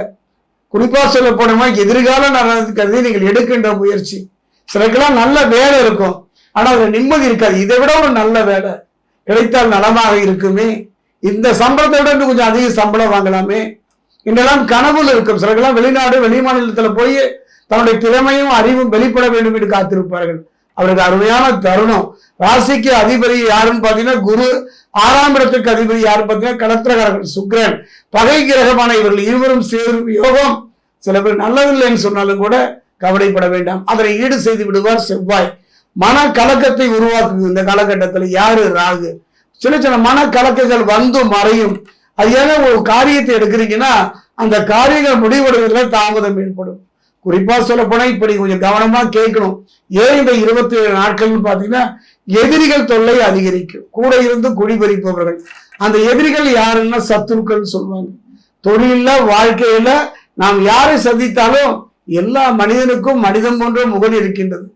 குறிப்பா சொல்ல போனோமா, எதிர்கால நலனுக்கு நீங்கள் எடுக்கின்ற முயற்சி, சிலருக்கெல்லாம் நல்ல வேலை இருக்கும், ஆனா அதுல நிம்மதி இருக்காது. இதை விட ஒரு நல்ல வேலை கிடைத்தால் நலமாக இருக்குமே, இந்த சம்பளத்தை விட இன்னும் கொஞ்சம் அதிக சம்பளம் வாங்கலாமே என்றெல்லாம் கனவுல இருக்கும். சிலருக்கெல்லாம் வெளிநாடு வெளி மாநிலத்துல போய் தன்னுடைய திறமையும் அறிவும் வெளிப்பட வேண்டும் என்று காத்திருப்பார்கள். அவருக்கு அருமையான தருணம். ராசிக்கு அதிபதி யாருன்னு பாத்தீங்கன்னா குரு, 6ஆம் இடத்துக்கு அதிபதி யாருன்னு பாத்தீங்கன்னா களத்திரகாரகன் சுக்கிரன். பகை கிரகமான இவர்கள் இருவரும் சேரும் யோகம். சில பேர் நல்லதில்லைன்னு சொன்னாலும் கூட கவலைப்பட வேண்டாம், அதனை ஈடு செய்து விடுவார் செவ்வாய். மன கலக்கத்தை உருவாக்குது இந்த காலகட்டத்தில் யாரு? ராகு. சின்ன சின்ன மன கலக்கங்கள் வந்து மறையும். அது ஏன்னா ஒரு காரியத்தை எடுக்கிறீங்கன்னா அந்த காரியங்கள் முடிவடைவதில் தாமதம் ஏற்படும். குறிப்பா சொல்ல போனா இப்படி கொஞ்சம் கவனமா கேட்கணும். ஏன் இந்த 27 நாட்கள்னு பாத்தீங்கன்னா எதிரிகள் தொல்லை அதிகரிக்கும். கூட இருந்து குடிபறிப்பவர்கள், அந்த எதிரிகள் யாருன்னா சத்துருக்கள் சொல்லுவாங்க. தொழில வாழ்க்கையில நாம் யாரை சந்தித்தாலும் எல்லா மனிதனுக்கும் மனிதன் போன்ற முகம் இருக்கின்றது.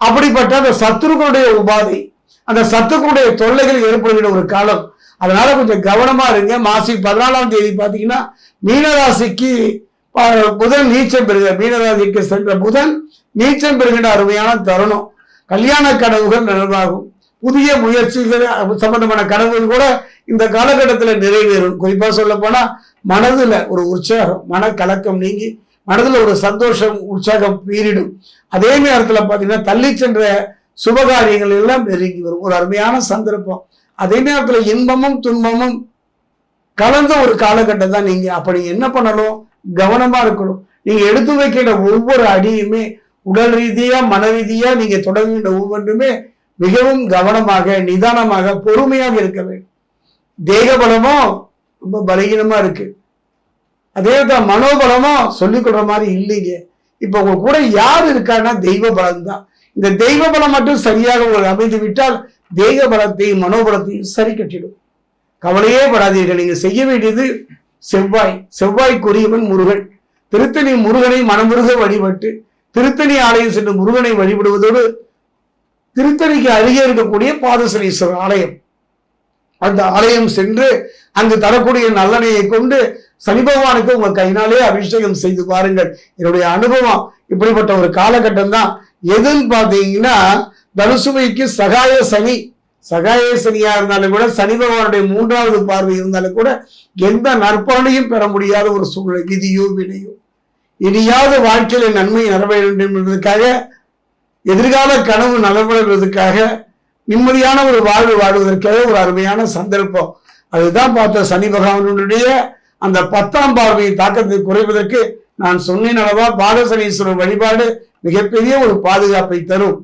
அப்படிப்பட்ட அந்த சத்துருக்களுடைய உபாதை, அந்த சத்துருக்களுடைய தொல்லைகள் ஏற்படுகிற ஒரு காலம். அதனால கொஞ்சம் கவனமா இருங்க. மாசி 14ஆம் தேதி பாத்தீங்கன்னா மீனராசிக்கு புதன் நீச்சம் பெறுகிற, மீனராசிக்கு சென்ற புதன் நீச்சம் பெறுகின்ற அருமையான தருணம். கல்யாண கனவுகள் நிறைவாகும். புதிய முயற்சிகள் சம்பந்தமான கனவுகள் கூட இந்த காலகட்டத்தில் நிறைவேறும். குறிப்பா சொல்ல போனா மனதுல ஒரு உற்சாகம், மன கலக்கம் நீங்கி மனதுல ஒரு சந்தோஷம், உற்சாகம் பீரிடும். அதே நேரத்துல பாத்தீங்கன்னா தள்ளி சென்ற சுபகாரியங்கள் எல்லாம் நெருங்கி வரும். ஒரு அருமையான சந்தர்ப்பம். அதே நேரத்துல இன்பமும் துன்பமும் கலந்த ஒரு காலகட்டம் தான். நீங்க அப்படி என்ன பண்ணணும்? கவனமா இருக்கணும். நீங்க எடுத்து வைக்கிற ஒவ்வொரு அடியுமே உடல் ரீதியா மன ரீதியா நீங்க தொடங்குகின்ற ஒவ்வொன்றுமே மிகவும் கவனமாக நிதானமாக பொறுமையாக இருக்க வேண்டும். தேக பலமும் ரொம்ப பலகீனமா இருக்கு, அதே தான் மனோபலமும் சொல்லிக் கொள்ற மாதிரி இல்லைங்க. இப்ப உங்க கூட யார் இருக்கான்னா தெய்வ பலம் தான். இந்த தெய்வ பலம் மட்டும் சரியாக உங்களுக்கு அமைந்து விட்டால் தெய்வ பலத்தையும் மனோபலத்தையும் சரி கட்டிடும். கவலையே படாதீர்கள். நீங்க செய்ய வேண்டியது செவ்வாய்க்குரியவன் முருகன். திருத்தணி முருகனை மனமுருக வழிபட்டு திருத்தணி ஆலயம் சென்று முருகனை வழிபடுவதோடு திருத்தணிக்கு அருகே இருக்கக்கூடிய பாதசனீஸ்வரர் ஆலயம், அந்த ஆலயம் சென்று அங்கு தரக்கூடிய நல்லெண்ணெயை கொண்டு சனி பகவானுக்கு உங்க கையினாலே அபிஷேகம் செய்து பாருங்கள். என்னுடைய அனுபவம் இப்படிப்பட்ட ஒரு காலகட்டம் தான். எதுன்னு பாத்தீங்கன்னா தனுசுமைக்கு சகாய சனியா இருந்தாலும் கூட, சனி பகவானுடைய 3வது பார்வை இருந்தாலும் கூட எந்த நற்பலனையும் பெற முடியாத ஒரு சூழ்நிலை. விதியோ வினையோ இனியாவது வாழ்க்கையில நன்மை நிறைவேற வேண்டும் என்பதற்காக, எதிர்கால கனவு நலவடைவதற்காக, நிம்மதியான ஒரு வாழ்வு வாழ்வதற்காக ஒரு அருமையான சந்தர்ப்பம். அதுதான் பார்த்த சனி பகவானுடைய அந்த 10ஆம் பார்வையை தாக்கத்தை குறைவதற்கு நான் சொன்னேன் அல்லவா, பாதசனீஸ்வரர் வழிபாடு மிகப்பெரிய ஒரு பாதுகாப்பை தரும்.